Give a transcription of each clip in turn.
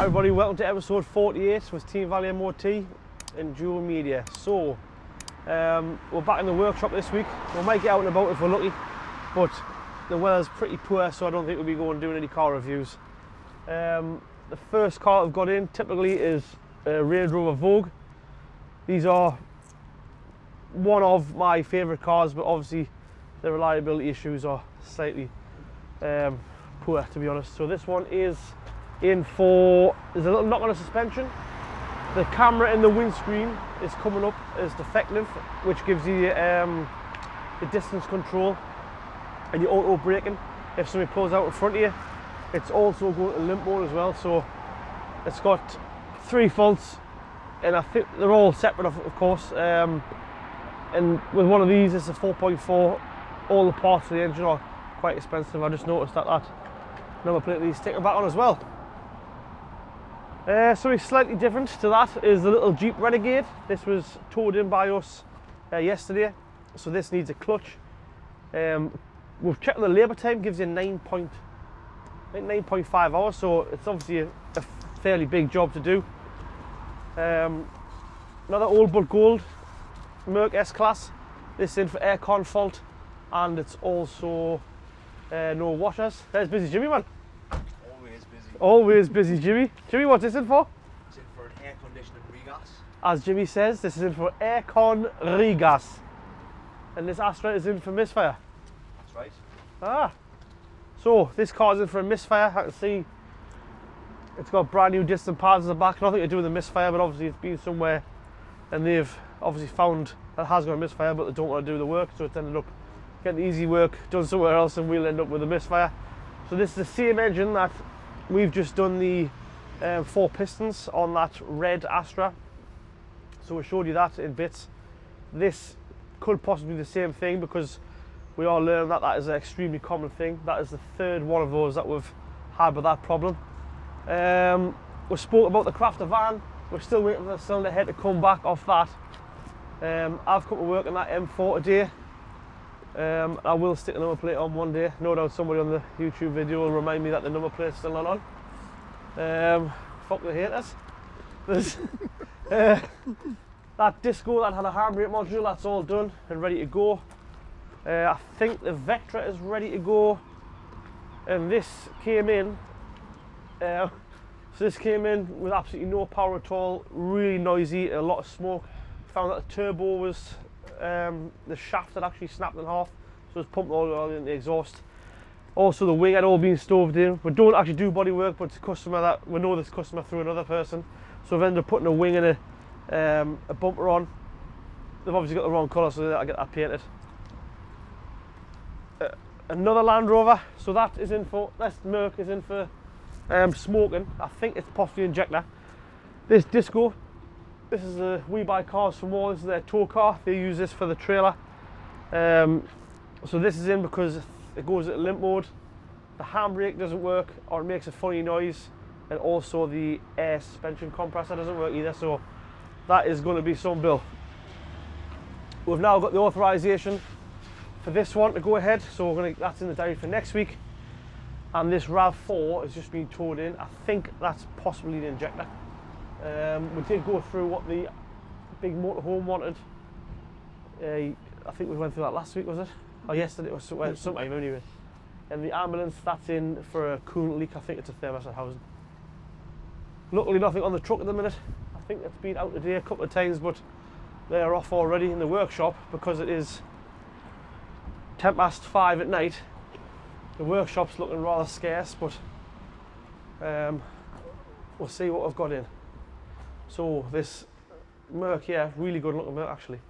Hi everybody, welcome to episode 48 with Team Valley MOT and Dual Media. So, we're back in the workshop this week. We might get out and about if we're lucky, but the weather's pretty poor, so I don't think we'll be going doing any car reviews. The first car I've got in typically is a Range Rover Vogue. These are one of my favourite cars, but obviously the reliability issues are slightly poor, to be honest. So this one is in for, there's a little knock on the suspension. The camera in the windscreen is coming up as defective, which gives you the distance control and your auto braking if somebody pulls out in front of you. It's also going to limp mode as well, so it's got 3 faults, and I think they're all separate of course, and with one of these it's a 4.4. all the parts of the engine are quite expensive. I just noticed that number plate needs sticking back on as well. Something slightly different to that is the little Jeep Renegade. This was towed in by us yesterday, so this needs a clutch. We've checked the labour time, gives you 9.5 hours, so it's obviously a fairly big job to do. Another old but gold Merc S-Class. This is in for aircon fault, and it's also no washers. There's busy Jimmy, man. Always busy. Always busy Jimmy. Jimmy, what's this in for? It's in for an air conditioning regas. As Jimmy says, this is in for aircon regas. And this Astra is in for misfire. That's right. Ah. So this car's in for a misfire. I can see it's got brand new distant pads in the back. Nothing to do with the misfire, but obviously it's been somewhere and they've obviously found that has got a misfire, but they don't want to do the work, so it's ended up getting the easy work done somewhere else, and we'll end up with a misfire. So this is the same engine that we've just done the 4 pistons on that red Astra. So we showed you that in bits. This could possibly be the same thing, because we are learning that that is an extremely common thing. That is the 3rd one of those that we've had with that problem. We spoke about the Crafter van. We're still waiting for the cylinder head to come back off that. I've come to work on that M4 today. I will stick a number plate on one day. No doubt somebody on the YouTube video will remind me that the number plate's still not on. Fuck the haters. That disco that had a handbrake module, that's all done and ready to go. I think the Vectra is ready to go, and this came in. So this came in with absolutely no power at all, really noisy, a lot of smoke. Found that the turbo was, the shaft had actually snapped in half, so it's pumped all oil in the exhaust. Also the wing had all been stoved in. We don't actually do body work, but it's a customer that, we know this customer through another person, so we've ended up putting a wing and a bumper on. They've obviously got the wrong colour, so I get that painted. Another Land Rover, so that is in for, this Merc is in for smoking. I think it's possibly injector. This disco, this is a We Buy Cars For More, this is their tow car. They use this for the trailer. So this is in because it goes at limp mode. The handbrake doesn't work, or it makes a funny noise, and also the air suspension compressor doesn't work either, so that is going to be some bill. We've now got the authorization for this one to go ahead, so that's in the diary for next week. And this RAV4 has just been towed in. I think that's possibly the injector. We did go through what the big motorhome wanted. I think we went through that last week, was it? Or yesterday, or sometime anyway. And the ambulance, that's in for a coolant leak. I think it's a thermostat housing. Luckily nothing on the truck at the minute. I think it's been out today a couple of times, but they are off already in the workshop because it is 5:10 at night. The workshop's looking rather scarce, but we'll see what I've got in. So this Merc here, really good looking Merc actually,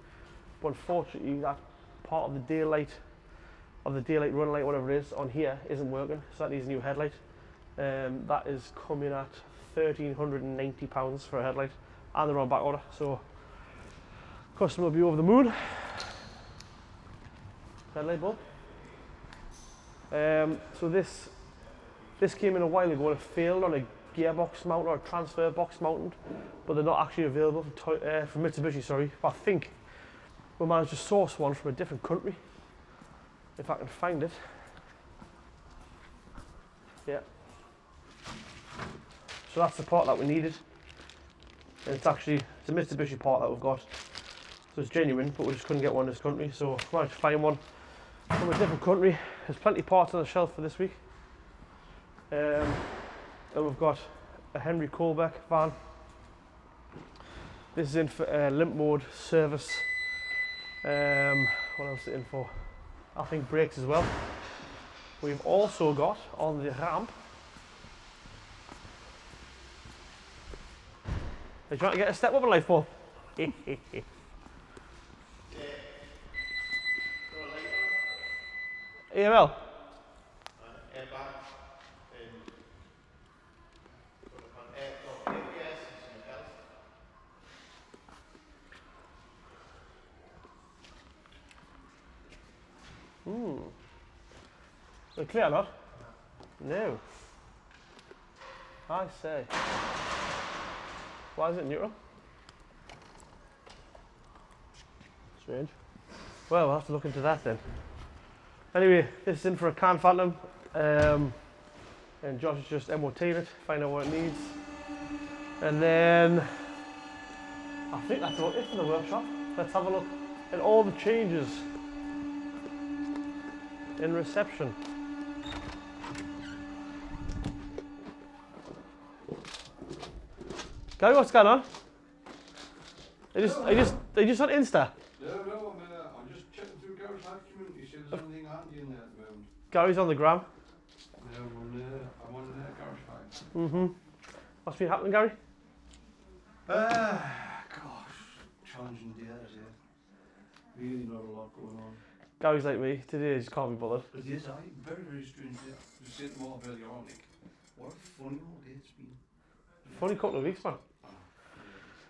but unfortunately that part of the daylight run light, whatever it is, on here isn't working, so that needs a new headlight. That is coming at £1,390 for a headlight, and they're on back order, so customer will be over the moon. Headlight bulb. So this came in a while ago and it failed on a gearbox mount or a transfer box mounted, but they're not actually available from Mitsubishi, sorry. But I think we managed to source one from a different country, if I can find it. Yeah. So that's the part that we needed. And it's a Mitsubishi part that we've got. So it's genuine, but we just couldn't get one in this country, so we managed to find one from a different country. There's plenty of parts on the shelf for this week. And we've got a Henry Colbeck van. This is in for limp mode service. What else is it in for? I think brakes as well. We've also got on the ramp. Are you trying to get a step up in life, Paul? EML? Are they clear or not? No. I say. Why is it neutral? Strange. Well, we'll have to look into that then. Anyway, this is in for a Can Phantom. And Josh is just MOT'ing it, find out what it needs. And then I think that's about it for the workshop. Let's have a look at all the changes in reception. Garry, what's going on? Are you just on Insta? No, I'm just checking through Garry's live community, see if there's anything handy in there at the moment. Garry's on the gram. No, I'm on Garry's live. What's been happening, Garry? Gosh, challenging day today. Really not a lot going on. Garry's like me, today he just can't be bothered. It is, very, very strange day. Just said to Mark earlier on, like, what a funny old day it's been. Funny couple of weeks, man.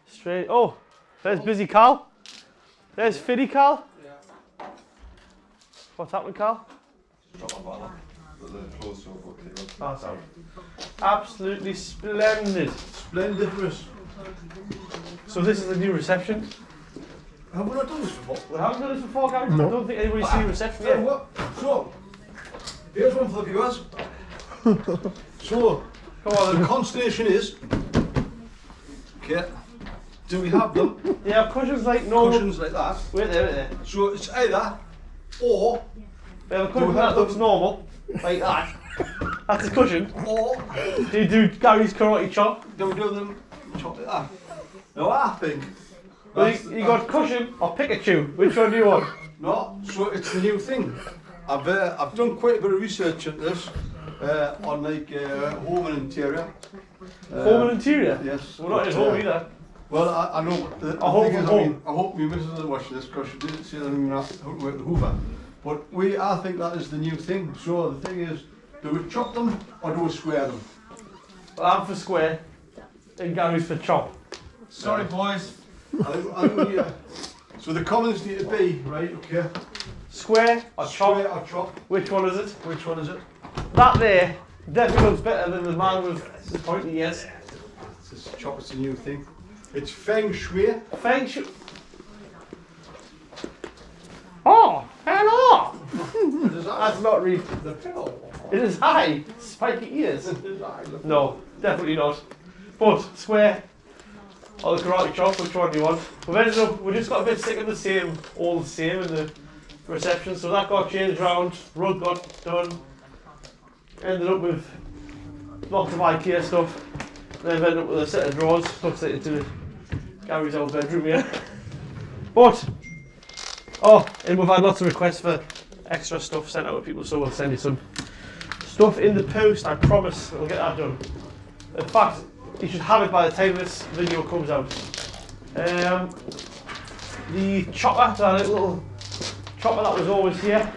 Straight. Oh, there's Busy Carl. There's Fiddy Carl. Yeah. What's happening, Carl? That's out. Absolutely splendid. Splendid for us. So this is the new reception. Have we not done this before? We haven't done this before, Garry. No. I don't think anybody's seen reception Yeah, yet. what? So, here's one for the viewers. So, Come on, the consternation is, okay, do we have them? yeah, cushions like normal. Cushions like that. Wait there. So it's either, or, We have a cushion that looks normal, like that. That's a cushion. or, Do you do Gary's karate chop? do we do them chop like that? No, I think. Well, you got cushion or Pikachu? Which one do you want? No, so it's the new thing. I've done quite a bit of research into this, on like home and interior. Home and interior? Yes. We're not in home either. Well, I know. The hope thing is, home. I hope my missus is watching this because she didn't say anything about the Hoover. But I think that is the new thing. So the thing is, do we chop them or do we square them? Well, I'm for square, and Gary's for chop. Sorry, boys. So the comments need to be right. Okay. Square or chop? Square or chop? Which one is it? Which one is it? That there definitely looks better than the man with the pointy ears. This chop is the new thing. It's feng shui. Feng Shui. Oh, hello! That's not real. The pillow. It is high, spiky ears. No, definitely not. But square or the karate chop, which one do you want? We just got a bit sick of the same, all the same in the reception, so that got changed around, rug got done, ended up with lots of IKEA stuff, then ended up with a set of drawers, looks like into Gary's old bedroom here. But, and we've had lots of requests for extra stuff sent out to people, so we'll send you some stuff in the post, I promise we'll get that done. In fact, you should have it by the time this video comes out. The chopper, that little chopper that was always here,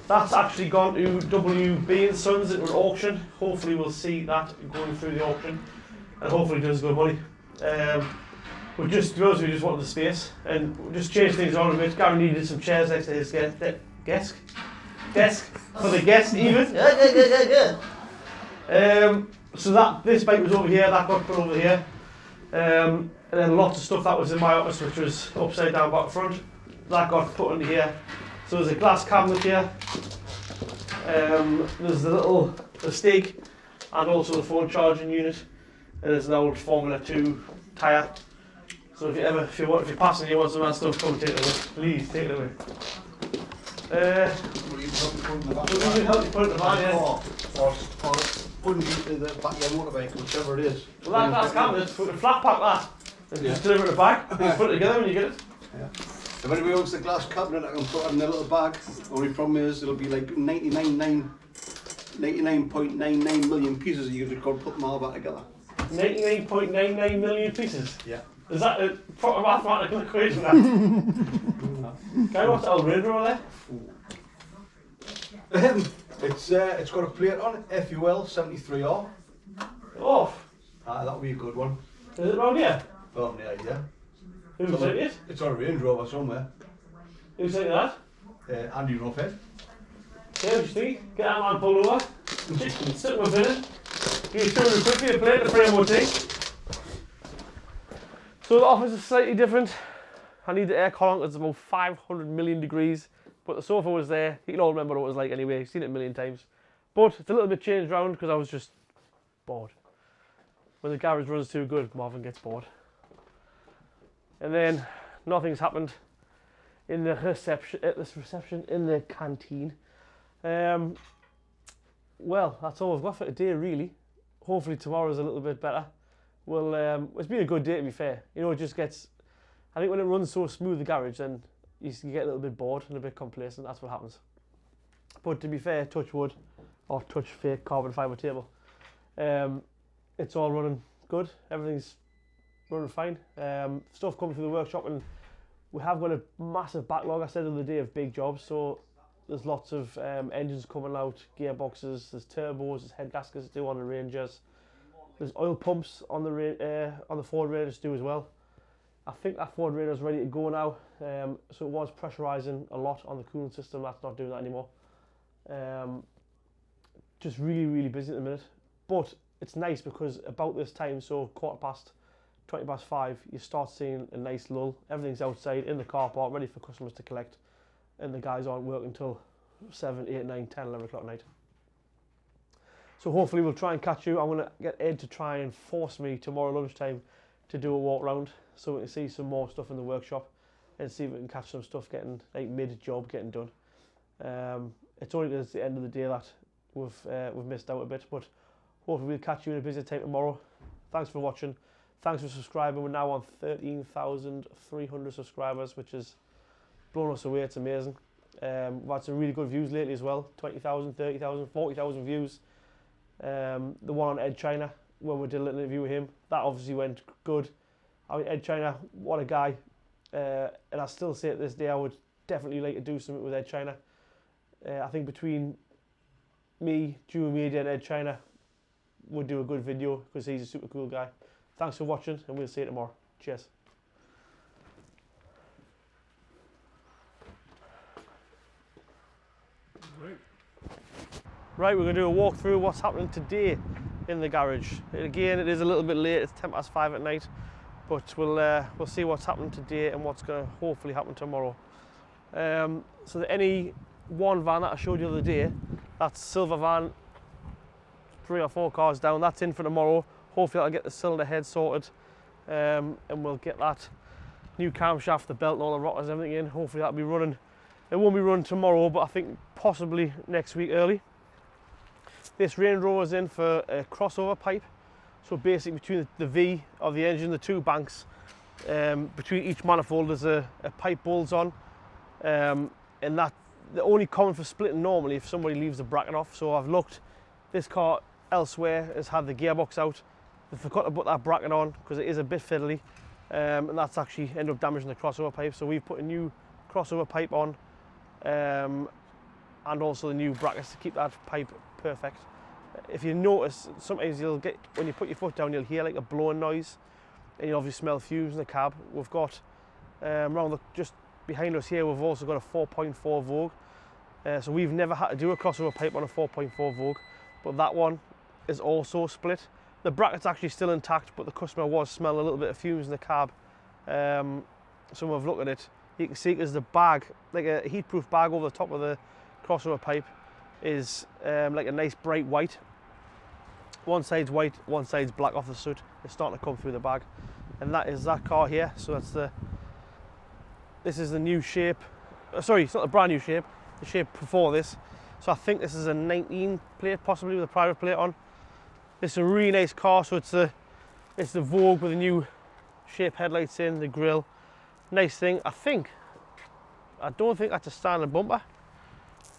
that's actually gone to WB & Sons into an auction. Hopefully we'll see that going through the auction, and hopefully it does good money. We just, to be honest with you, just wanted the space, and we'll just change things on a bit. Garry needed some chairs next to his desk for the guest even. So this bike was over here, that got put over here, and then lots of stuff that was in my office, which was upside down back front, that got put into here. So there's a glass cabinet here, there's the stake, and also the phone charging unit. and there's an old Formula 2 tyre. So if you're passing, you want some of that stuff, come take it away. Please take it away. Will you help me put it in the back? Will you help me put it in the back, yeah? Or bungee to the back of your motorbike, whichever it is. Well, that's cabinet. Put a flat pack that. And just deliver it back. You just put it together when you get it. Yeah. If anybody wants the glass cabinet, I can put it in a little bag. Only problem is it'll be like 99.99 million pieces. You just got to put them all back together. 99.99 million pieces. Yeah. Is that a proper mathematical equation? That? Can I watch that old Range Rover there? It's got a plate on it, FUL 73R. Oh, That'll be a good one. is it around here? Well, yeah, yeah. Who sent it? It's on a Range Rover somewhere. Who sent you that? Andy Ruffhead. Yeah, what do you think? Get that man pulled over. Sit with it. Give you 200 quid for your plate, the free MOT. So the office is slightly different. I need the aircon on, it's about 500 million degrees. But the sofa was there. You can all remember what it was like anyway. You've seen it a million times. But it's a little bit changed around because I was just bored. When the garage runs too good, Marvin gets bored. And then nothing's happened in the reception, in the canteen. Well, that's all we've got for today, really. Hopefully tomorrow's a little bit better. Well, it's been a good day, to be fair. You know, it just gets, I think when it runs so smooth, the garage, then you get a little bit bored and a bit complacent. That's what happens. But to be fair, touch wood, or touch fake carbon fibre table, it's all running good. Everything's running fine. Stuff coming through the workshop, and we have got a massive backlog, I said the other day, of big jobs. So there's lots of engines coming out, gearboxes, there's turbos, there's head gaskets to do on the Rangers. There's oil pumps on the Ford Raiders to do as well. I think that Ford Raider is ready to go now. So it was pressurising a lot on the cooling system. That's not doing that anymore. Just really, really busy at the minute. But it's nice because about this time, so 20 past 5, you start seeing a nice lull. Everything's outside in the car park, ready for customers to collect. And the guys aren't working until 7, 8, 9, 10, 11 o'clock at night. So hopefully we'll try and catch you. I'm going to get Ed to try and force me tomorrow lunchtime to do a walk round so we can see some more stuff in the workshop and see if we can catch some stuff getting, like, mid-job getting done. It's only because it's the end of the day that we've missed out a bit, but hopefully we'll catch you in a busy time tomorrow. Thanks for watching. Thanks for subscribing. We're now on 13,300 subscribers, which is blown us away. It's amazing. We've had some really good views lately as well. 20,000, 30,000, 40,000 views. The one on Ed China, when we did a little interview with him, that obviously went good. I mean, Ed China, what a guy. And I still say to this day, I would definitely like to do something with Ed China. I think between me, Jewel Media and Ed China, we'll do a good video because he's a super cool guy. Thanks for watching, and we'll see you tomorrow. Cheers. Right, we're going to do a walk through what's happening today in the garage. Again, it is a little bit late, it's 10 past 5 at night, but we'll see what's happening today and what's going to hopefully happen tomorrow. So the NE1 van that I showed you the other day, that's silver van, 3 or 4 cars down, that's in for tomorrow. Hopefully I'll get the cylinder head sorted, and we'll get that new camshaft, the belt and all the rockers and everything in. Hopefully that'll be running. It won't be running tomorrow, but I think possibly next week early. This Range Rover's in for a crossover pipe. So basically between the V of the engine, the 2 banks, between each manifold there's a pipe bolts on. And that, they're only common for splitting normally if somebody leaves the bracket off. So I've looked, this car elsewhere has had the gearbox out. They forgot to put that bracket on because it is a bit fiddly. And that's actually ended up damaging the crossover pipe. So we've put a new crossover pipe on. And also the new brackets to keep that pipe perfect. If you notice, sometimes you'll get, when you put your foot down, you'll hear like a blowing noise, and you'll obviously smell fumes in the cab. We've got just behind us here, we've also got a 4.4 Vogue. So we've never had to do a crossover pipe on a 4.4 Vogue, but that one is also split. The bracket's actually still intact, but the customer was smelling a little bit of fumes in the cab. So we've looked at it. You can see there's the bag, like a heat-proof bag over the top of the crossover pipe, is like a nice bright white. One side's white, one side's black off the soot. It's starting to come through the bag. And that is that car here. So this is the new shape. Sorry, it's not a brand new shape. The shape before this. So I think this is a 19 plate, possibly with a private plate on. This is a really nice car. So it's the Vogue with the new shape headlights in, the grille. Nice thing. I don't think that's a standard bumper.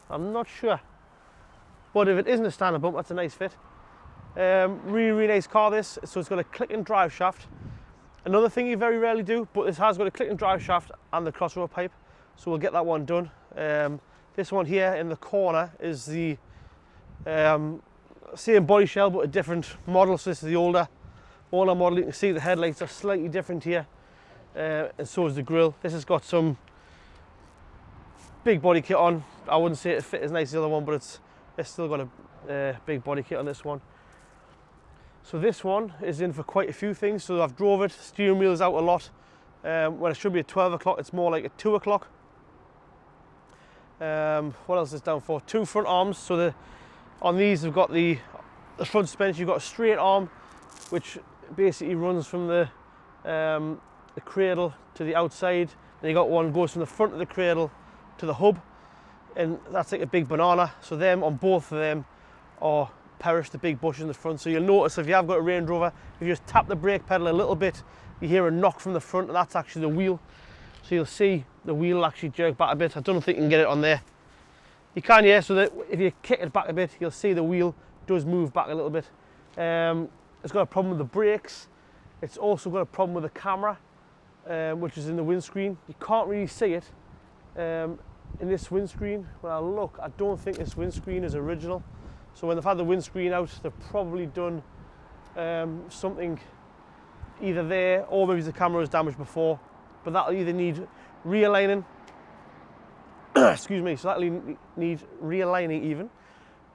I'm not sure. But if it isn't a standard bumper, that's a nice fit. Really nice car this. So it's got a click and drive shaft. Another thing you very rarely do, but this has got a click and drive shaft and the crossover pipe. So we'll get that one done. This one here in the corner is the same body shell but a different model. So this is the older model. You can see the headlights are slightly different here, and so is the grille. This has got some big body kit on. I wouldn't say it fit as nice as the other one, but it's still got a big body kit on this one. So this one is in for quite a few things. So I've drove it, steering wheel's out a lot. When it should be at 12 o'clock, it's more like at 2 o'clock. What else is down for? 2 front arms. So on these we've got the front suspension. You've got a straight arm, which basically runs from the cradle to the outside. And you got one goes from the front of the cradle to the hub, and that's like a big banana. So them on both of them are perished, the big bushes in the front. So you'll notice if you have got a Range Rover, if you just tap the brake pedal a little bit, you hear a knock from the front, and that's actually the wheel. So you'll see the wheel actually jerk back a bit. I don't think you can get it on there. You can, yeah, so that if you kick it back a bit, you'll see the wheel does move back a little bit. It's got a problem with the brakes. It's also got a problem with the camera, which is in the windscreen. You can't really see it in this windscreen. When I look, I don't think this windscreen is original. So when they've had the windscreen out, they've probably done something either there, or maybe the camera was damaged before. But that'll either need realigning, excuse me, so that'll need realigning even,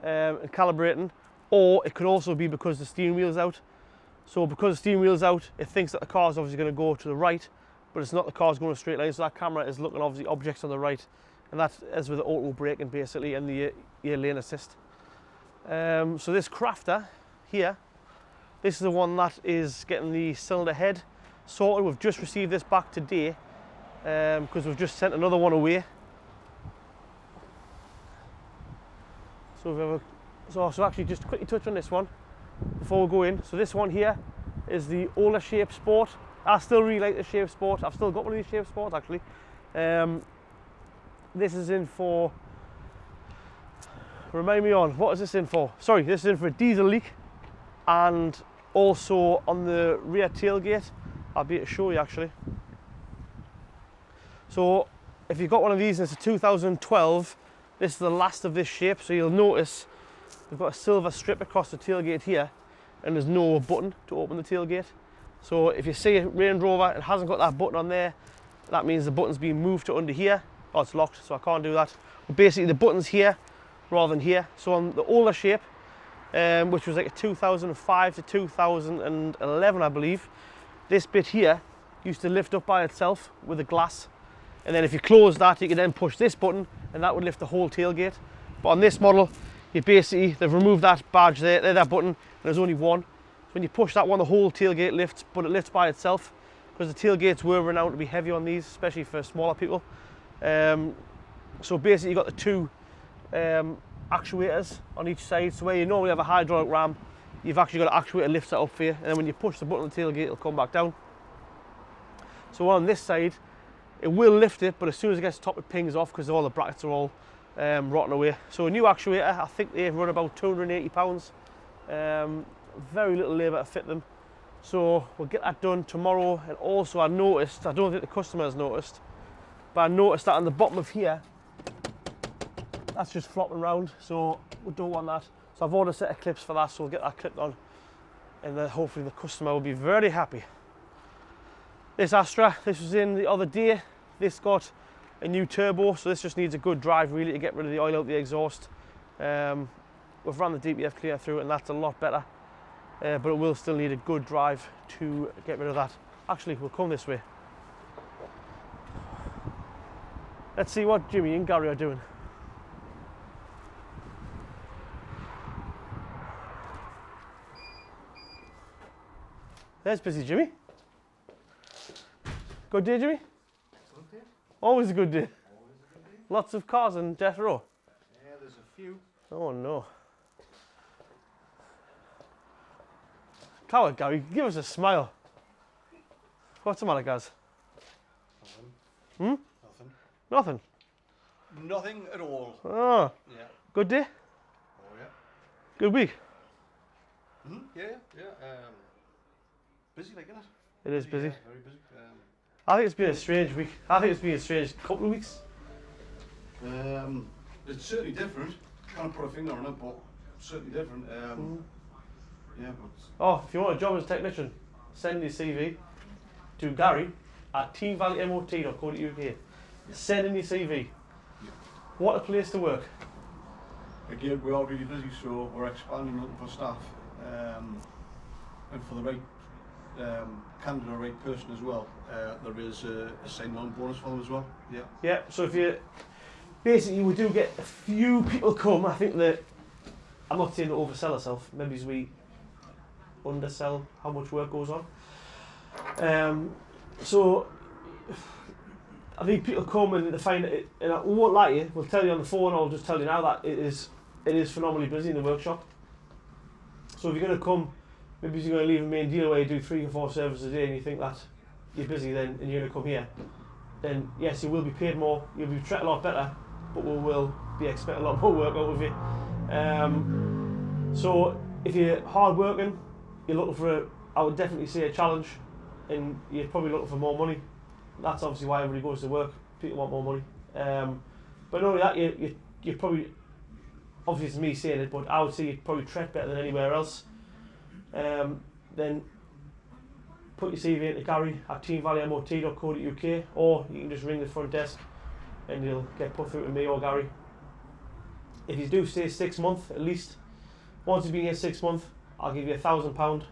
and calibrating, or it could also be because the steering wheel's out. So because the steering wheel's out, it thinks that the car's obviously going to go to the right, but it's not, the car's going a straight line, so that camera is looking obviously objects on the right, and that's as with the auto braking basically, and the lane assist. So this crafter here, this is the one that is getting the cylinder head sorted. We've just received this back today because we've just sent another one away. So actually just quickly touch on this one before we go in. So this one here is the older Shape Sport. I still really like the Shape Sport. I've still got one of these Shape Sports actually. This is in for, remind me on, what is this in for? Sorry, this is in for a diesel leak, and also on the rear tailgate. I'll be able to show you actually. So if you've got one of these and it's a 2012, this is the last of this shape. So you'll notice we've got a silver strip across the tailgate here, and there's no button to open the tailgate. So if you see a Range Rover, it hasn't got that button on there, that means the button's been moved to under here. Oh, it's locked, so I can't do that. But basically the button's here rather than here. So on the older shape, which was like a 2005 to 2011, I believe, this bit here used to lift up by itself with a glass, and then if you close that, you can then push this button and that would lift the whole tailgate. But on this model, they've removed that badge there, that button, and there's only one. So when you push that one, the whole tailgate lifts, but it lifts by itself, because the tailgates were renowned to be heavy on these, especially for smaller people. So basically you've got the two actuators on each side. So where you normally have a hydraulic ram, you've actually got an actuator that lifts it up for you, and then when you push the button on the tailgate, it'll come back down. So on this side, it will lift it, but as soon as it gets to the top, it pings off because all the brackets are all rotten away. So a new actuator, I think they run about £280. Very little labour to fit them. So we'll get that done tomorrow. And also I noticed, I don't think the customer has noticed, but I noticed that on the bottom of here, that's just flopping around, so we don't want that. So I've ordered a set of clips for that, so we'll get that clipped on, and then hopefully the customer will be very happy. This Astra, this was in the other day. This got a new turbo, so this just needs a good drive really to get rid of the oil out the exhaust. We've run the DPF cleaner through it, and that's a lot better, but it will still need a good drive to get rid of that. Actually, we'll come this way. Let's see what Jimmy and Garry are doing. There's busy Jimmy. Good day, Jimmy? Okay. Always a good day. Always a good day. Lots of cars on death row. Yeah, there's a few. Oh no. Come on, Garry, give us a smile. What's the matter, guys? Nothing. Hmm? Nothing. Nothing. Nothing at all. Oh, Yeah. good day? Oh yeah. Good week? Yeah. Busy, like, isn't it? It is busy. Yeah, very busy. I think it's been a strange week. I think it's been a strange couple of weeks. It's certainly different. Can't put a finger on it, but certainly different. Yeah, but Oh, if you want a job as a technician, send your CV to Garry at teamvalleymot.co.uk. Send in your CV. What a place to work. again, we're all really busy, so we're expanding, looking for staff, and for the right candidate or right person as well. There is a sign-on bonus for them as well. Yeah. Yeah, so if you basically we do get a few people come. I think that I'm not saying to oversell ourselves. Maybe as we undersell how much work goes on. So I think people come and they find it, and I won't lie to you. We'll tell you on the phone. I'll just tell you now that it is phenomenally busy in the workshop. So if you're going to come, maybe you're going to leave a main dealer where you do 3 or 4 services a day, and you think that you're busy, then and you're going to come here, then yes, you will be paid more. You'll be treated a lot better, but we will be expecting a lot more work out of you. So if you're hard working, you're looking for I would definitely say a challenge, and you're probably looking for more money. That's obviously why everybody goes to work. People want more money. But not only that, you probably, obviously it's me saying it, but I would say you probably treat better than anywhere else. Then put your CV into Garry at teamvalleymot.co.uk, or you can just ring the front desk and you'll get put through to me or Garry. If you do stay 6 months at least, once you've been here 6 months, I'll give you £1,000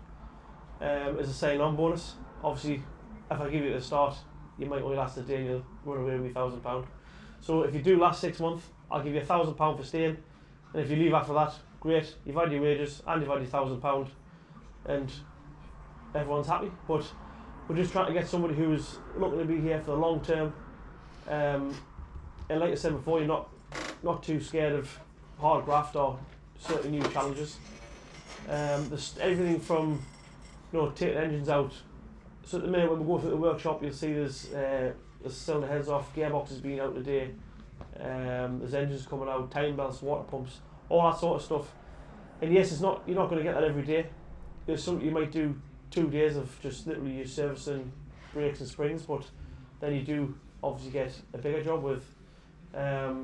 as a sign-on bonus. Obviously, if I give you at the start, you might only last a day and you'll run away with £1,000. So if you do last 6 months, I'll give you £1,000 for staying, and if you leave after that, great, you've had your wages and you've had your £1,000, and everyone's happy. But we're just trying to get somebody who's looking to be here for the long term, and like I said before, you're not too scared of hard graft or certain new challenges. There's everything from taking engines out. So at the minute when we go through the workshop, you'll see there's cylinder heads off, gearboxes being out today, there's engines coming out, time belts, water pumps, all that sort of stuff. And yes, you're not going to get that every day. There's something you might do 2 days of just literally your servicing brakes and springs, but then you do obviously get a bigger job with a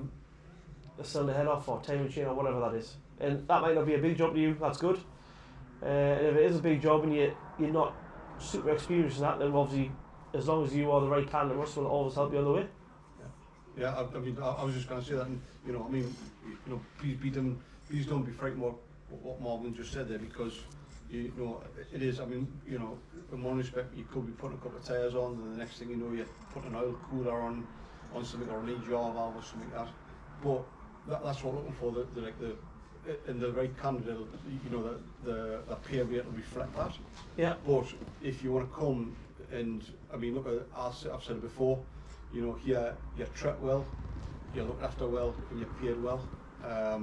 cylinder head off or timing chain or whatever that is. And that might not be a big job to you, that's good. And if it is a big job and you're not super experienced in that, then obviously as long as you are the right candidate, Russ will always help you on the way. Yeah, I mean, I was just going to say that, and please don't be frightened what Morgan just said there, because it is. I mean, in one respect, you could be putting a couple of tyres on, and the next thing you know, you're putting an oil cooler on something, or an EGR valve or something like that. But that's what we're looking for. In the right candidate, the pay rate will reflect that. Yeah. But if you want to come and, I mean, look, I've said it before, here you're treated well, you're looked after well, and you're paid well. I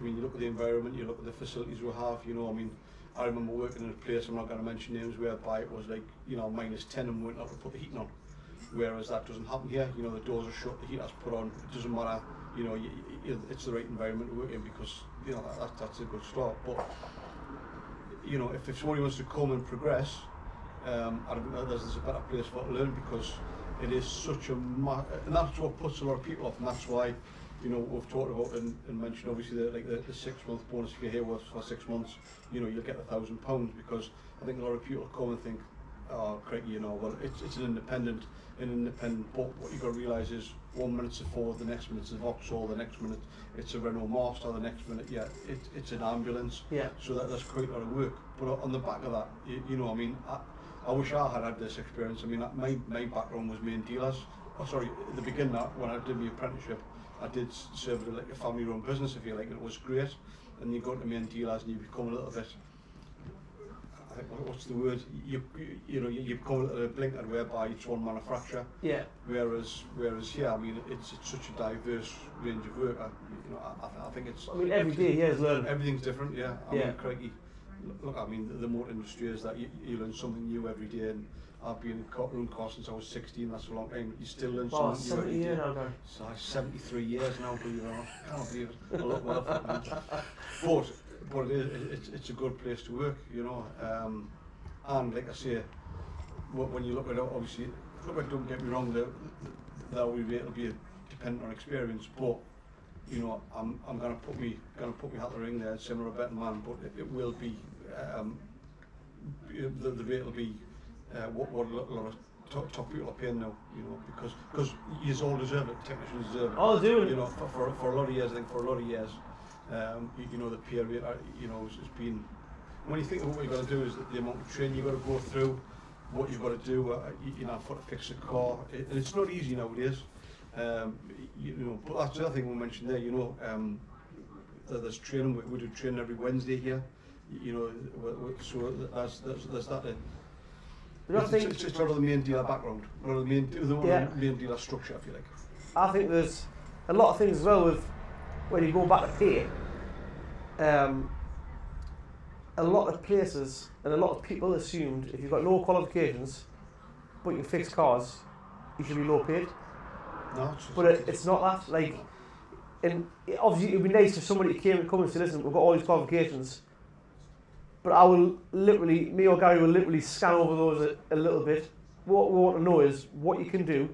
mean, you look at the environment, you look at the facilities we have, I mean, I remember working in a place, I'm not going to mention names, whereby it was like, -10 and we weren't able to put the heating on. Whereas that doesn't happen here, the doors are shut, the heater's put on, it doesn't matter, it's the right environment to work in, because, that's a good start. But, if somebody wants to come and progress, I think that there's a better place for it to learn, because it is such and that's what puts a lot of people off, and that's why, we've talked about and mentioned obviously the 6 month bonus. If you're here for 6 months, you'll get £1,000, because I think a lot of people come and think, oh, crikey, well, it's an independent, but what you've got to realise is 1 minute's a Ford, the next minute's a Vauxhall, the next minute it's a Renault Master, the next minute, it's an ambulance. Yeah. So that's quite a lot of work. But on the back of that, I mean, I wish I had this experience. I mean, my background was main dealers. Oh, sorry, at the beginning, when I did my apprenticeship, I did serve like a family-run business, if you like, and it was great. And you go to main dealers and you become a little bit, I think what's the word? You call it a blinkered whereby it's one manufacturer. Yeah. Whereas here, I mean, it's such a diverse range of work. I think it's. I mean, every day here is learning. Everything's different. Yeah. I Yeah. mean, crikey. Look, I mean, the motor industry is that you learn something new every day, and I've been in room car since I was 16. That's a long time. You still learn Wow, something new 70 every day. years now, Garry. So 73 years now, believe it or not. I can't believe it. I look well for it. But it's a good place to work, you know. And like I say, when you look at it, obviously, don't get me wrong, the hourly rate will be dependent on experience. But you know, I'm gonna put me hat in the ring there, similar a better man. But it will be the rate will be what a lot of top people are paying now, you know, because you all deserve it, technicians deserve it. All do. You know, for a lot of years, I think for a lot of years, you know, the peer rate, you know, has been. When you think of what you've got to do, is the amount of training you've got to go through, what you've got to do, you know, for to fix a car, and it's not easy nowadays. You know, but that's the other thing we mentioned there. You know, there's training. We do training every Wednesday here. You know, so that's that. It's sort of the main dealer background, or the main dealer structure, if you like. I think there's a lot of things as well with when you go back to pay. A lot of places and a lot of people assumed if you've got no qualifications but you can fix cars, you should be low paid. No, but it's not that. Like, and obviously it would be nice if somebody came and said, listen, we've got all these qualifications, but I will literally, me or Garry will literally scan over those a little bit. What we want to know is what you can do,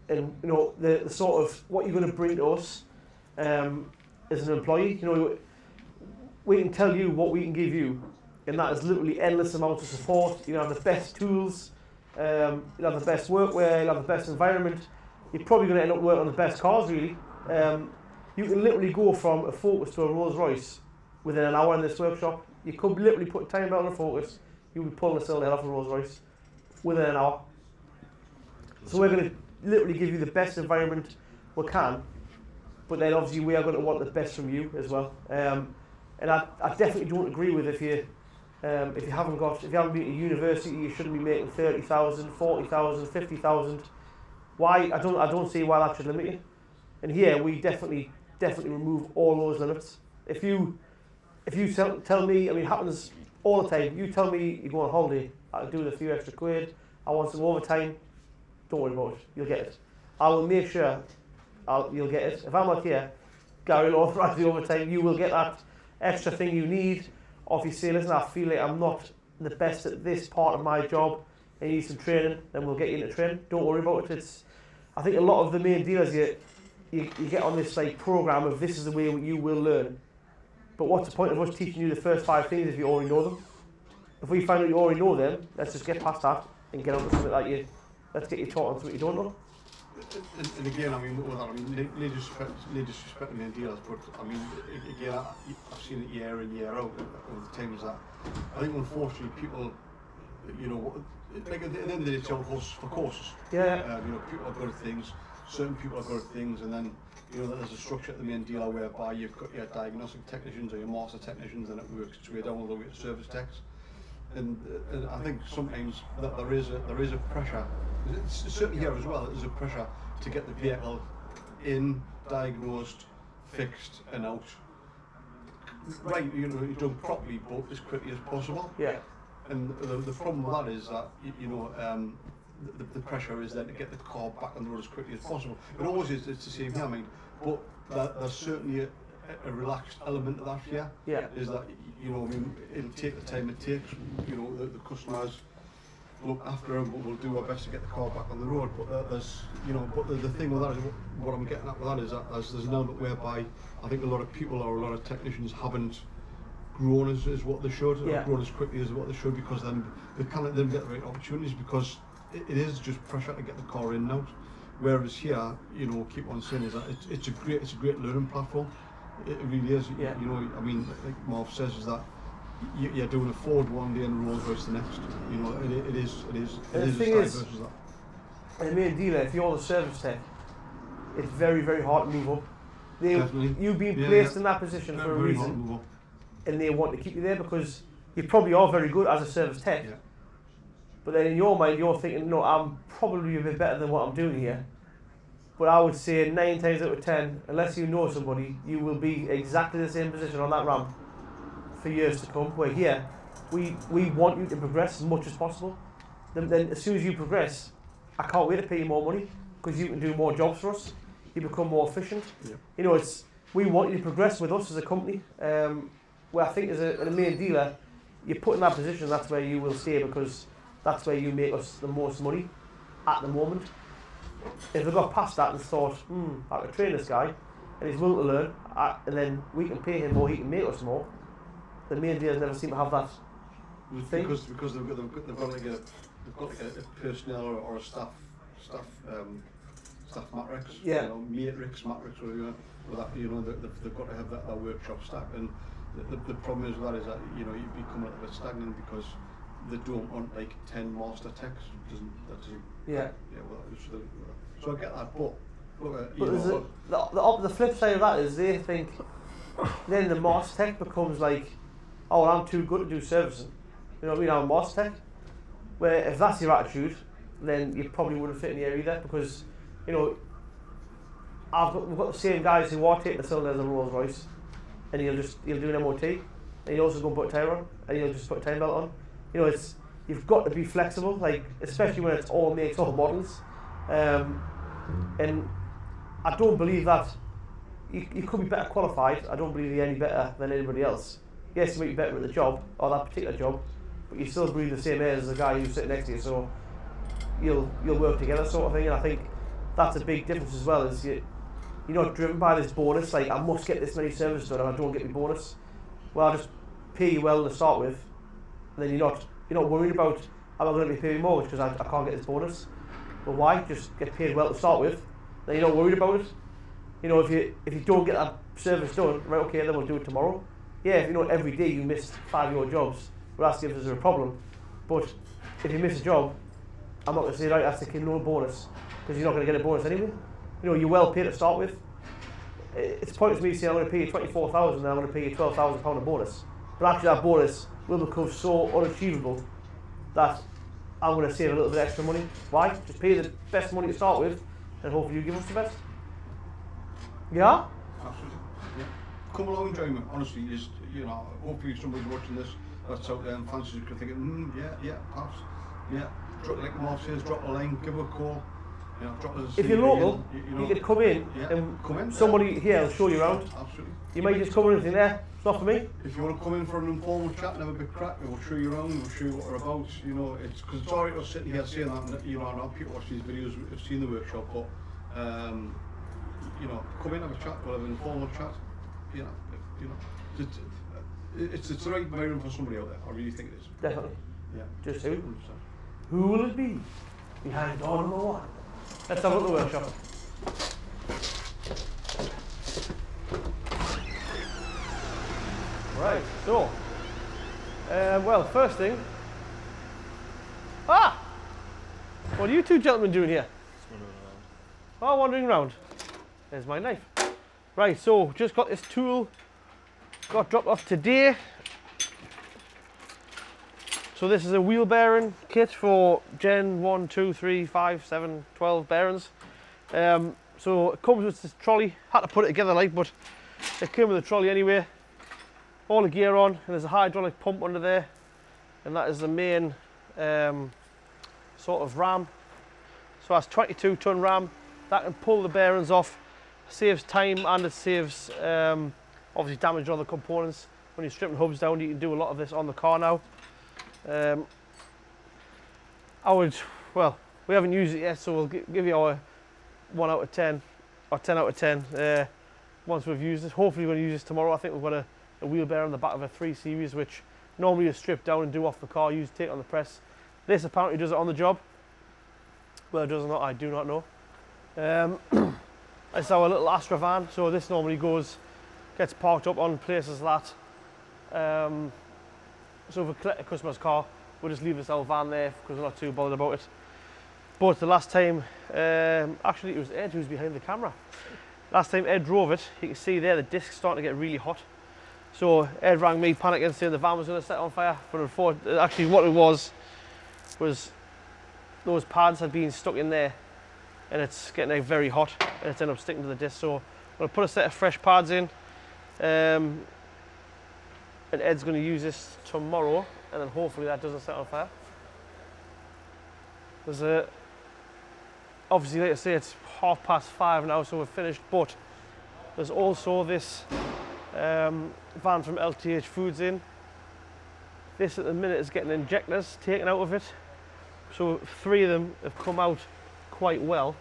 and you know the sort of what you're going to bring to us as an employee. You know, we can tell you what we can give you, and that is literally endless amounts of support. You have the best tools, you'll have the best workwear, you'll have the best environment. You're probably going to end up working on the best cars, really. You can literally go from a Focus to a Rolls Royce within an hour in this workshop. You could literally put time belt on a Focus, you'll be pulling the cylinder head off a Rolls Royce within an hour. So we're going to literally give you the best environment we can, but then obviously we are going to want the best from you as well. And I definitely don't agree with if you haven't been to university, you shouldn't be making 30,000, 40,000, 50,000. Why? I don't see why that should limit you. And here we definitely remove all those limits. If you tell me, I mean, it happens all the time. You tell me you go on holiday, I'll do with a few extra quid. I want some overtime. Don't worry about it. You'll get it. I will make sure you'll get it. If I'm not here, Garry will authorise the overtime. You will get that extra thing you need. Or if you say, listen, I feel like I'm not the best at this part of my job and you need some training, then we'll get you into training. Don't worry about it. I think a lot of the main dealers, you get on this like program of this is the way you will learn. But what's the point of us teaching you the first 5 things if you already know them? If we find out you already know them, let's just get past that and get on to something like let's get you taught on something you don't know. And again, I mean, no disrespect to main dealers, but I mean, again, I've seen it year in, year out over the times that I think unfortunately people, you know, like at the end of the day, it's all horses for courses. Yeah. You know, people are good at things, certain people are good at things, and then, you know, there's a structure at the main dealer whereby you've got your diagnostic technicians or your master technicians, and it works its way down all the way to service techs. And I think sometimes that there is a pressure, certainly here as well, there's a pressure to get the vehicle in, diagnosed, fixed and out. Right, you know, done properly but as quickly as possible. Yeah. And the problem with that is that, you know, the pressure is then to get the car back on the road as quickly as possible. It always is, it's the same here, I mean, but there's certainly a relaxed element of that here. Yeah. Is that, you know, I mean, it'll take the time it takes, you know, the customers look after them, but we'll do our best to get the car back on the road. But there's, you know, but the thing with that is, what I'm getting at with that is that there's an element whereby I think a lot of people or a lot of technicians haven't grown as what they should, or grown as quickly as what they should, because then they can't then get the right opportunities, because it is just pressure to get the car in and out. Whereas here, you know, keep on saying is that it's a great learning platform. It really is. Yeah. You know, I mean, like Marv says, is that you're doing a Ford one day and a Rolls Royce the next. You know, it is as diverse as that. And main dealer, if you're the service tech, it's very, very hard to move up. You've been placed in that position for a reason, and they want to keep you there because you probably are very good as a service tech. Yeah. But then in your mind, you're thinking, no, I'm probably a bit better than what I'm doing here. But I would say 9 times out of 10, unless you know somebody, you will be exactly the same position on that ramp for years to come. Where here, we want you to progress as much as possible. Then as soon as you progress, I can't wait to pay you more money because you can do more jobs for us. You become more efficient. Yeah. You know, we want you to progress with us as a company. Where I think as a main dealer, you're put in that position, that's where you will stay because that's where you make us the most money at the moment. If they got past that and thought, I could train this guy and he's willing to learn, and then we can pay him more, he can make us more, the main dealers never seem to have that thing. Because they've got like a personnel or a staff matrix, Yeah. you know, matrix, whatever you want. With that, you know, they've got to have that workshop stack, and the problem is with that is that, you know, you become a little bit stagnant because they don't want like 10 master techs. That doesn't. Yeah. Yeah. Well, so I get that, but look, But the flip side of that is they think then the master tech becomes like, oh, well, I'm too good to do servicing. You know what I mean? I'm a master tech. Where if that's your attitude, then you probably wouldn't fit in here either because, you know, we've got the same guys who are taking the cylinders of Rolls Royce, and he'll do an MOT, and he'll also go and put a tyre on, and he'll just put a time belt on. You know, you've got to be flexible, like especially when it's all makes, all models, and I don't believe that you could be better qualified. I don't believe you're any better than anybody else. Yes, you might be better at the job or that particular job, but you still breathe the same air as the guy who's sitting next to you. So you'll work together, sort of thing. And I think that's a big difference as well. Is you're not driven by this bonus. Like I must get this many services done, and I don't get my bonus. Well, I'll just pay you well to start with, and then you're not worried about am I going to be paying more because I can't get this bonus. Well, why? Just get paid well to start with. Then you're not worried about it. You know, if you don't get that service done, right? Okay, then we'll do it tomorrow. Yeah, if you know every day you missed 5 of your jobs, well, that's if there's a problem. But if you miss a job, I'm not going to say right, that's no bonus because you're not going to get a bonus anyway. You know, you're well paid to start with. It's pointless me saying I'm going to pay you 24,000 and I'm going to pay you £12,000 a bonus. But actually, that bonus will become so unachievable that I'm going to save a little bit extra money. Why? Just pay the best money to start with, and hopefully you give us the best. Yeah? Absolutely. Yeah. Come along and join me. Honestly, you know, hopefully somebody's watching this that's out there and fancies you, thinking, yeah, perhaps, yeah. Like Mark says, drop a line, give a call. You know, drop us a If you're local, you could come in and somebody here will show you around. Absolutely. You might just come in and think, it's not for me. If you want to come in for an informal chat and have a big crack, we'll show you around, we'll show you what we're about. You know, it's because it's alright us sitting here saying that, you know, I know people watch these videos, have seen the workshop, but you know, come in, have a chat, we'll have an informal chat. You know, it's the right environment for somebody out there. I really think it is. Definitely. Yeah. Just who? 100%. Who will it be behind door number 1? Let's have a look at the workshop. Right, so, well, first thing, what are you two gentlemen doing here? Oh, wandering around. There's my knife. Right, so just got this tool, got dropped off today. So this is a wheel bearing kit for Gen 1, 2, 3, 5, 7, 12 bearings. So it comes with this trolley, had to put it together like, but it came with a trolley anyway. All the gear on, and there's a hydraulic pump under there, and that is the main sort of ram. So that's 22-ton ram, that can pull the bearings off, saves time and it saves obviously damage on the components. When you're stripping hubs down, you can do a lot of this on the car now. Well, we haven't used it yet, so we'll give you our 1 out of 10, or 10 out of 10 once we've used it. Hopefully we're going to use this tomorrow. I think we've got a wheel bearing on the back of a 3 Series, which normally is stripped down and do off the car, take on the press. This apparently does it on the job. Well, it does or not, I do not know. It's our little Astra van, so this normally gets parked up on places that. So if we collect a customer's car, we'll just leave this old van there because we're not too bothered about it. But the last time, actually it was Ed who's behind the camera. Last time Ed drove it, you can see there the disc's starting to get really hot. So Ed rang me panicking saying the van was going to set on fire, but unfortunately, actually what it was those pads had been stuck in there and it's getting like, very hot and it's ended up sticking to the disc. So I'm going to put a set of fresh pads in and Ed's going to use this tomorrow and then hopefully that doesn't set on fire. There's obviously, like I say, it's 5:30 now, so we're finished, but there's also this van from LTH Foods in. This at the minute is getting injectors taken out of it. So 3 of them have come out quite well.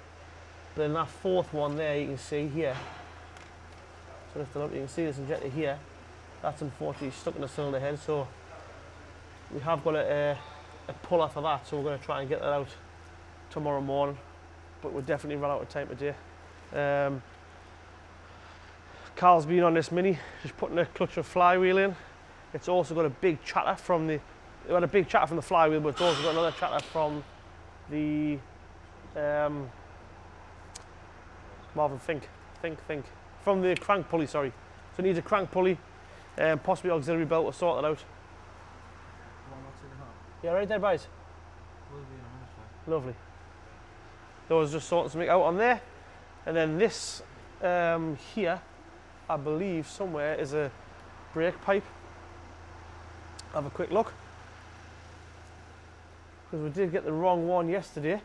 Then that 4th one there you can see here. So lift it up, you can see this injector here. That's unfortunately stuck in the cylinder head, so we have got a puller for that, so we're going to try and get that out tomorrow morning. But we'll definitely run out of time today. Carl's been on this Mini, just putting a clutch and flywheel in. It's also got a big chatter from the, it had a big chatter from the flywheel, but it's also got another chatter from the Marvin, think. From the crank pulley, sorry. So it needs a crank pulley, possibly auxiliary belt, we'll sort that out. Yeah, right there, boys. Lovely. Those just sorting something out on there. And then this here, I believe somewhere is a brake pipe. Have a quick look. Because we did get the wrong one yesterday.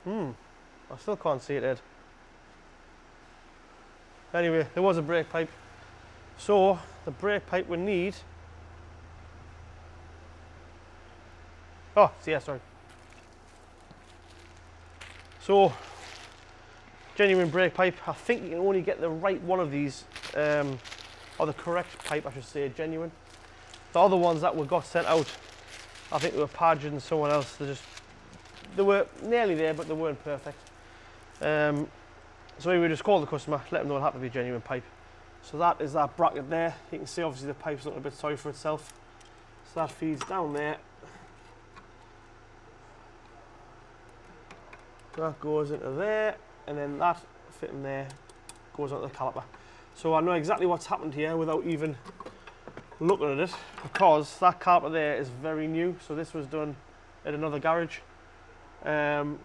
I still can't see it, Ed. Anyway, there was a brake pipe. So the brake pipe we need. Oh, yeah, sorry. So, genuine brake pipe. I think you can only get the right one of these, or the correct pipe, I should say, genuine. The other ones that we got sent out, I think they were Padgett and someone else. They were nearly there, but they weren't perfect. So we just called the customer, let them know it had to be a genuine pipe. So that is that bracket there. You can see obviously the pipe's looking a bit sorry for itself. So that feeds down there. That goes into there, and then that fitting there goes onto the caliper. So I know exactly what's happened here without even looking at it, because that caliper there is very new. So this was done at another garage. And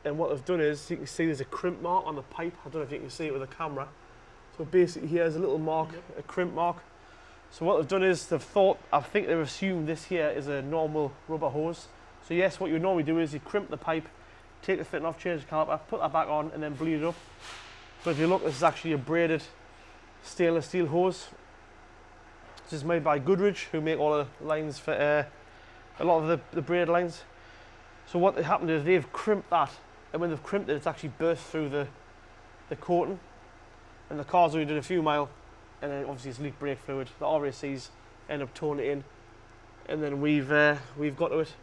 what they've done is, you can see there's a crimp mark on the pipe. I don't know if you can see it with a camera. So basically here's a little mark, a crimp mark. So what they've done is they've thought, I think they've assumed this here is a normal rubber hose. So yes, what you normally do is you crimp the pipe, take the fitting off, change the caliper, put that back on and then bleed it up. But if you look, this is actually a braided stainless steel hose. This is made by Goodrich, who make all the lines for a lot of the braid lines. So what happened is they've crimped that, and when they've crimped it, it's actually burst through the coating. And the car's only did a few mile, and then obviously it's leaked brake fluid. The RACs end up toning it in, and then we've got to it.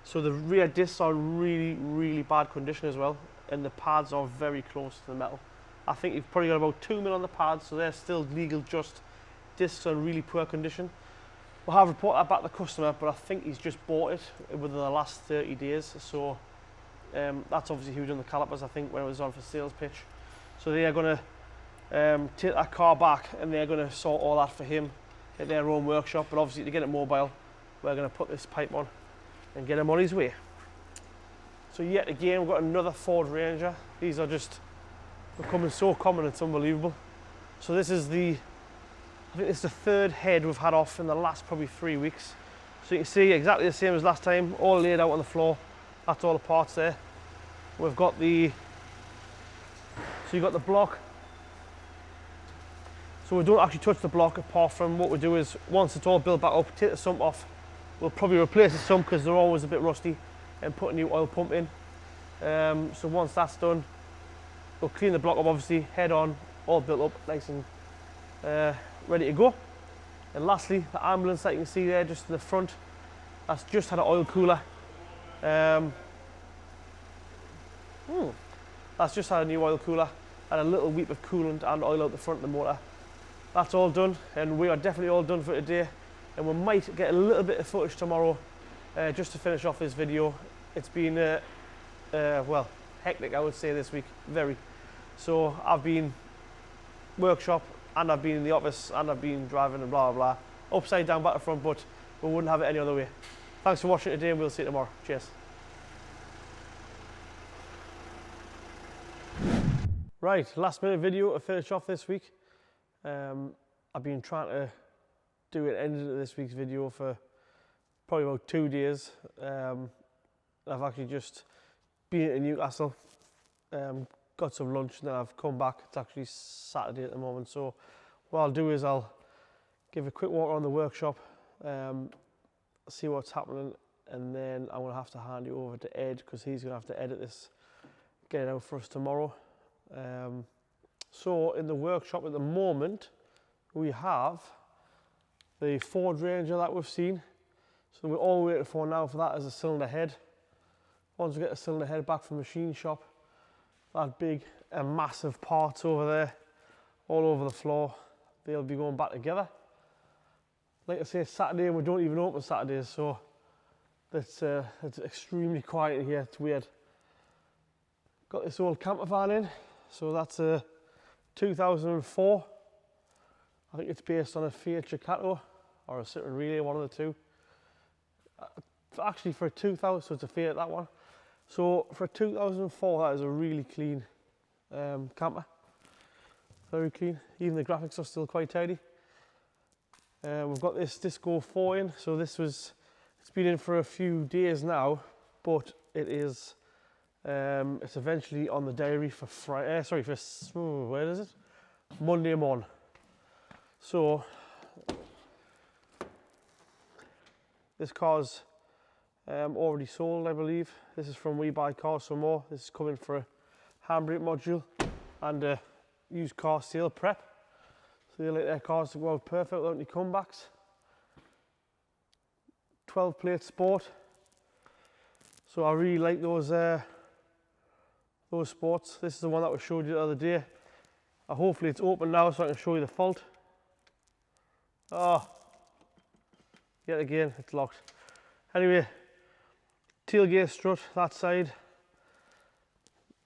So the rear discs are in really, really bad condition as well, and the pads are very close to the metal. I think you've probably got about 2 mil on the pads, so they're still legal just. Discs are in really poor condition. We'll have reported that back to the customer, but I think he's just bought it within the last 30 days. So that's obviously who done the calipers, I think, when it was on for sales pitch. So they are going to take that car back and they're going to sort all that for him at their own workshop. But obviously to get it mobile, we're going to put this pipe on and get him on his way. So yet again, we've got another Ford Ranger. These are just becoming so common, it's unbelievable. So this is I think it's the 3rd head we've had off in the last probably 3 weeks. So you can see exactly the same as last time, all laid out on the floor. That's all the parts there. We've got so you've got the block. So we don't actually touch the block, apart from what we do is, once it's all built back up, take the sump off. We'll probably replace the sump because they're always a bit rusty, and put a new oil pump in. So once that's done, we'll clean the block up, obviously, head on, all built up, nice and ready to go. And lastly, the ambulance that you can see there just in the front, that's just had an oil cooler. That's just had a new oil cooler and a little weep of coolant and oil out the front of the motor. That's all done, and we are definitely all done for today. And we might get a little bit of footage tomorrow just to finish off this video. It's been well, hectic, I would say, this week, very. So I've been workshop, and I've been in the office, and I've been driving and blah, blah, blah. Upside down back to front, but we wouldn't have it any other way. Thanks for watching today, and we'll see you tomorrow. Cheers. Right, last minute video to finish off this week. I've been trying to do an ending to this week's video for probably about 2 days. I've actually just been in Newcastle, got some lunch, and then I've come back. It's actually Saturday at the moment, so what I'll do is I'll give a quick walk around the workshop, see what's happening, and then I'm gonna have to hand you over to Ed because he's gonna have to edit this, get it out for us tomorrow. So in the workshop at the moment, we have the Ford Ranger that we've seen. So we're all waiting for now for that as a cylinder head. Once we get the cylinder head back from the machine shop, that big and massive parts over there, all over the floor, they'll be going back together. Like I say, it's Saturday and we don't even open Saturdays, so it's extremely quiet in here, it's weird. Got this old camper van in, so that's a 2004. I think it's based on a Fiat Ducato or a Citroen Relay, one of the two. Actually for a 2000, so it's a Fiat, that one. So for a 2004, that is a really clean camper. Very clean. Even the graphics are still quite tidy. We've got this Disco 4 in, so it's been in for a few days now, but it is, it's eventually on the diary for where is it? Monday morning. So this car's already sold, I believe. This is from We Buy Cars Some More. This is coming for a handbrake module and a used car sale prep. So they like their cars to go out perfect without any comebacks. 12 plate sport. So I really like those sports. This is the one that we showed you the other day. Hopefully it's open now so I can show you the fault. Oh, yet again it's locked. Anyway, tailgate strut that side.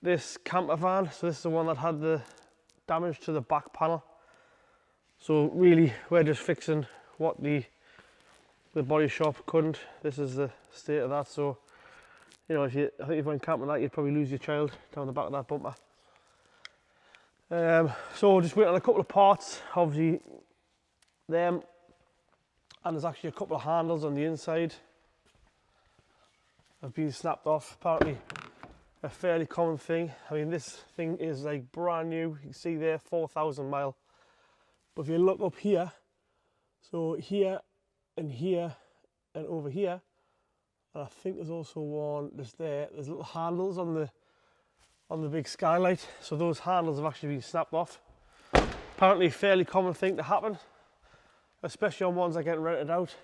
This camper van, so this is the one that had the damage to the back panel. So really we're just fixing what the body shop couldn't. This is the state of that. So you know, I think if you went camping that, you'd probably lose your child down the back of that bumper. So just waiting on a couple of parts, obviously them, and there's actually a couple of handles on the inside have been snapped off. Apparently a fairly common thing. I mean, this thing is like brand new. You can see there 4,000 mile. But if you look up here, so here and over here, and I think there's also one just there. There's little handles on the big skylight. So those handles have actually been snapped off. Apparently a fairly common thing to happen, especially on ones that get rented out.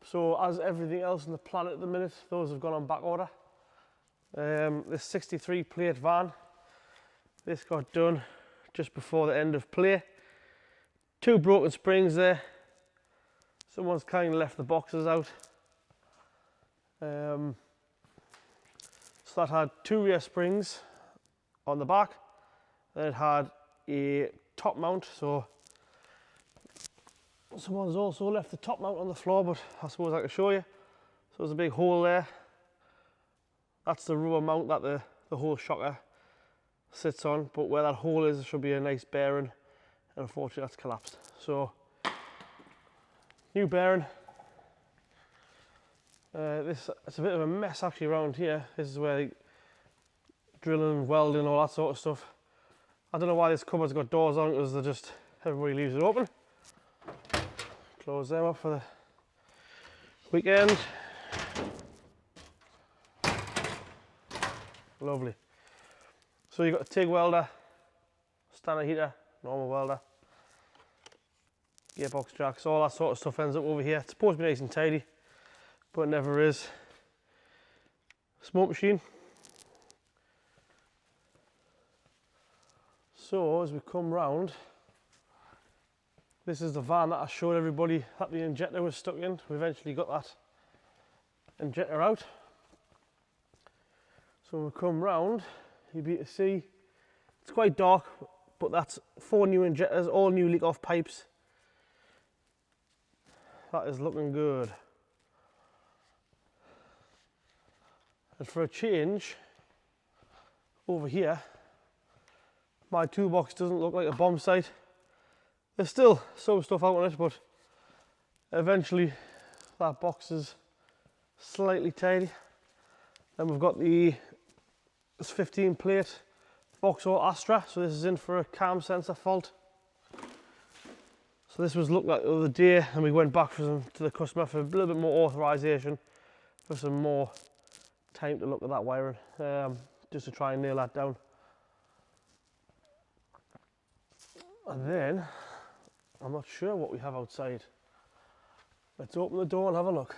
So as everything else on the planet at the minute, those have gone on back order. This 63 plate van, this got done just before the end of play. 2 broken springs there. Someone's kind of left the boxes out. So that had 2 rear springs on the back. Then it had a top mount, so someone's also left the top mount on the floor, but I suppose I can show you. So there's a big hole there. That's the rubber mount that the whole shocker sits on, but where that hole is, there should be a nice bearing, and unfortunately that's collapsed. So, new bearing. It's a bit of a mess actually around here. This is where drilling, welding, all that sort of stuff. I don't know why this cupboard's got doors on, because everybody leaves it open. Close them up for the weekend. Lovely. So you've got a TIG welder, standard heater, normal welder, gearbox jacks, all that sort of stuff ends up over here. It's supposed to be nice and tidy, but it never is. Smoke machine. So as we come round, this is the van that I showed everybody that the injector was stuck in. We eventually got that injector out. So when we come round, you'll be able to see it's quite dark but that's 4 new injectors, all new leak off pipes. That is looking good. And for a change, over here, my toolbox doesn't look like a bomb site. There's still some stuff out on it, but eventually that box is slightly tidy. Then we've got this 15 plate Vauxhall Astra, so this is in for a cam sensor fault. So this was looked at the other day, and we went back to the customer for a little bit more authorization, for some more time to look at that wiring, just to try and nail that down. And then, I'm not sure what we have outside. Let's open the door and have a look.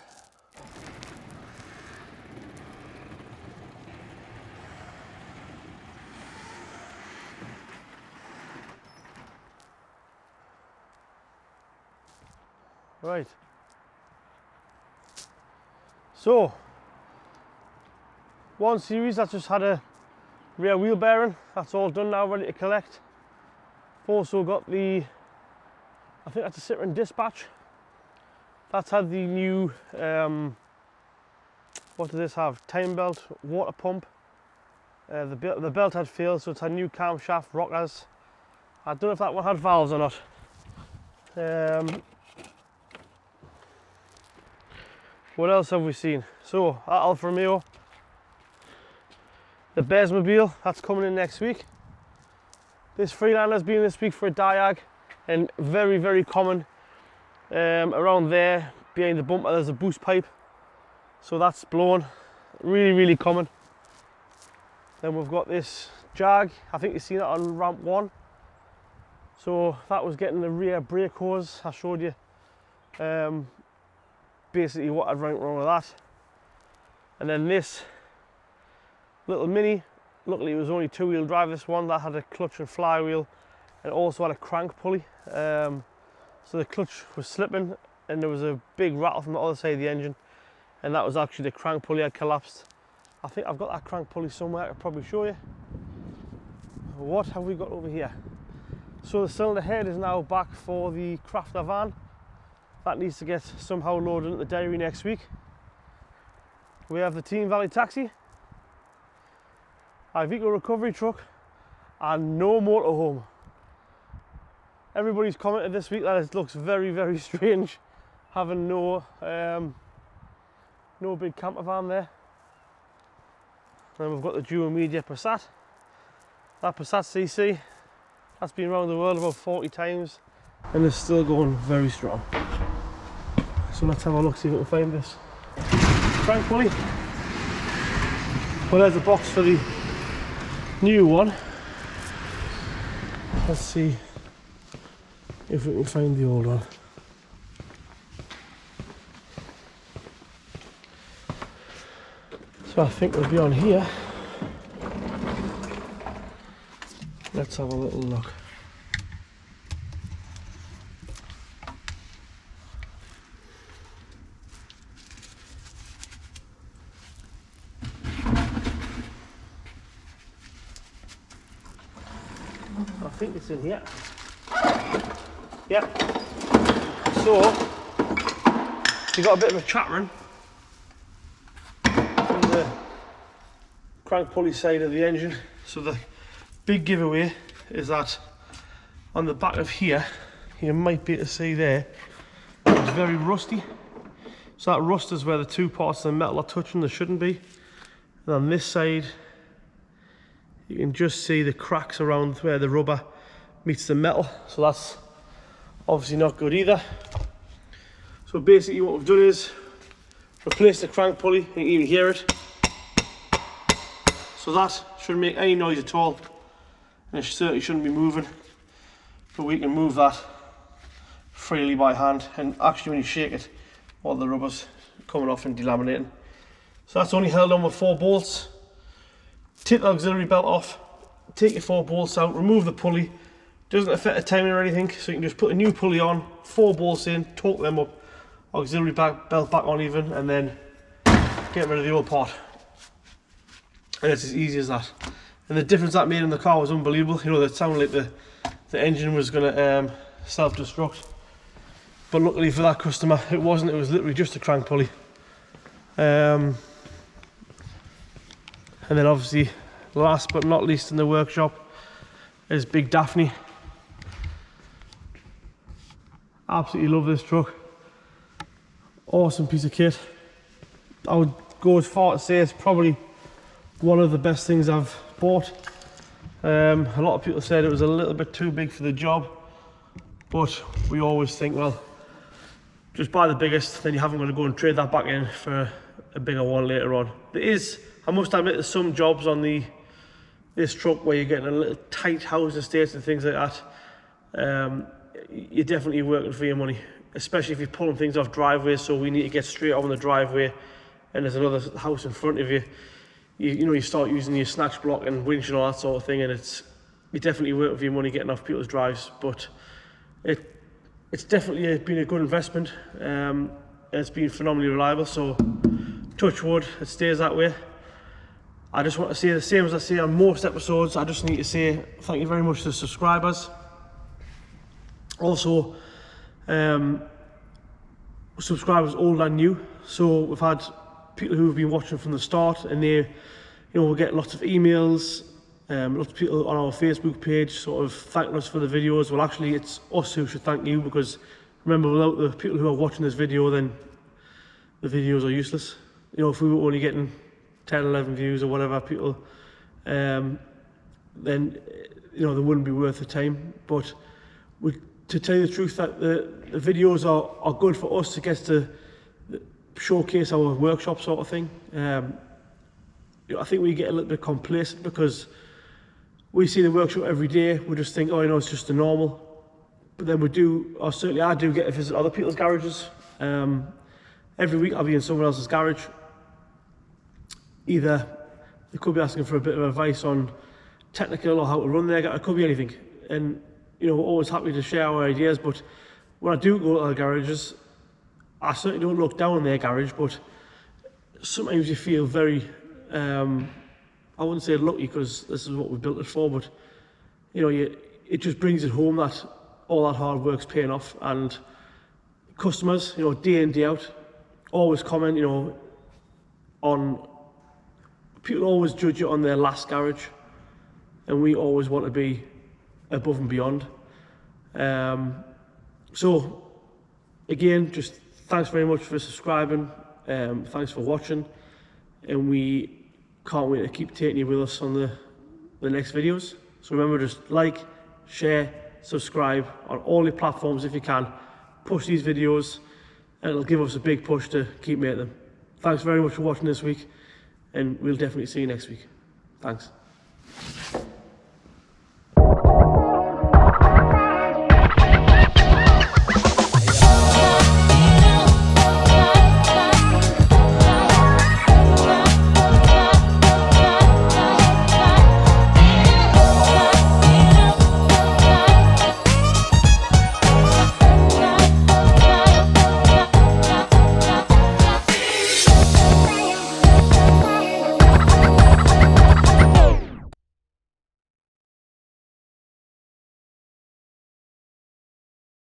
Right. So, one series that's just had a rear wheel bearing. That's all done now, ready to collect. I've also got the, I think that's a Citroen Dispatch. That's had the new, what does this have? Time belt, water pump. The belt had failed, so it's had new camshaft, rockers. I don't know if that one had valves or not. What else have we seen? So, that Alfa Romeo. The Bearsmobile, that's coming in next week. This Freelander's been this week for a diag, and very, very common. Around there, behind the bumper, there's a boost pipe. So that's blown. Really, really common. Then we've got this Jag. I think you've seen that on ramp 1. So that was getting the rear brake hose. I showed you basically what I'd wrong with that. And then this little Mini, luckily it was only 2-wheel drive, this one, that had a clutch and flywheel, and also had a crank pulley. So the clutch was slipping and there was a big rattle from the other side of the engine, and that was actually the crank pulley had collapsed. I think I've got that crank pulley somewhere, I could probably show you. What have we got over here? So the cylinder head is now back for the Crafter van. That needs to get somehow loaded into the dairy next week. We have the Team Valley taxi, Iveco recovery truck, and no motorhome. Everybody's commented this week that it looks very, very strange having no big camper van there. Then we've got the dual media Passat. That Passat CC, that's been around the world about 40 times and is still going very strong. So let's have a look, see if we can find this crank pulley. Well, there's a box for the new one. Let's see if we can find the old one. So I think we'll be on here. Let's have a little look. I think it's in here. Yep. So, you got a bit of a chattering from the crank pulley side of the engine. So the big giveaway is that on the back of here, you might be able to see there, it's very rusty. So that rust is where the two parts of the metal are touching, they shouldn't be. And on this side, you can just see the cracks around where the rubber meets the metal. So that's obviously not good either. So basically what we've done is replace the crank pulley, you can even hear it. So that shouldn't make any noise at all, and it certainly shouldn't be moving. But we can move that freely by hand, and actually when you shake it, all the rubber's coming off and delaminating. So that's only held on with 4 bolts. Take the auxiliary belt off, take your 4 bolts out, remove the pulley. Doesn't affect the timing or anything, so you can just put a new pulley on, 4 bolts in, torque them up, auxiliary belt back on even, and then get rid of the old part. And it's as easy as that. And the difference that made in the car was unbelievable. You know, it sounded like the engine was going to self-destruct, but luckily for that customer it wasn't. It was literally just a crank pulley. And then obviously last but not least in the workshop is Big Daphne. Absolutely love this truck. Awesome piece of kit. I would go as far to say it's probably one of the best things I've bought. A lot of people said it was a little bit too big for the job, but we always think, well, just buy the biggest, then you haven't got to go and trade that back in for a bigger one later on. There is, I must admit, there's some jobs on this truck where you're getting a little tight house estates and things like that. You're definitely working for your money, especially if you're pulling things off driveways. So we need to get straight on the driveway and there's another house in front of you. You know, you start using your snatch block and winch and all that sort of thing, and you're definitely working for your money getting off people's drives. But it's definitely been a good investment. It's been phenomenally reliable, so touch wood, it stays that way. I just want to say the same as I say on most episodes. I just need to say thank you very much to the subscribers. Also, subscribers old and new. So we've had people who have been watching from the start, and they, we get lots of emails, lots of people on our Facebook page sort of thanking us for the videos. Well, actually, it's us who should thank you, because remember, without the people who are watching this video, then the videos are useless. If we were only getting 10, 11 views or whatever, people, then they wouldn't be worth the time. But to tell you the truth, that the videos are good for us to get to showcase our workshop sort of thing. I think we get a little bit complacent because we see the workshop every day. We just think, oh, it's just a normal. But then we do, or certainly I do, get to visit other people's garages. Every week I'll be in someone else's garage. Either they could be asking for a bit of advice on technical or how to run their garage. It could be anything. And we're always happy to share our ideas. But when I do go to other garages, I certainly don't look down on their garage, but sometimes you feel very, I wouldn't say lucky, because this is what we built it for, but it just brings it home that all that hard work's paying off. And customers, day in, day out, always comment, on, people always judge you on their last garage, and we always want to be above and beyond. So again, just thanks very much for subscribing, thanks for watching, and we can't wait to keep taking you with us on the next videos. So remember, just like, share, subscribe on all your platforms if you can. Push these videos, and it'll give us a big push to keep making them. Thanks very much for watching this week, and we'll definitely see you next week. Thanks.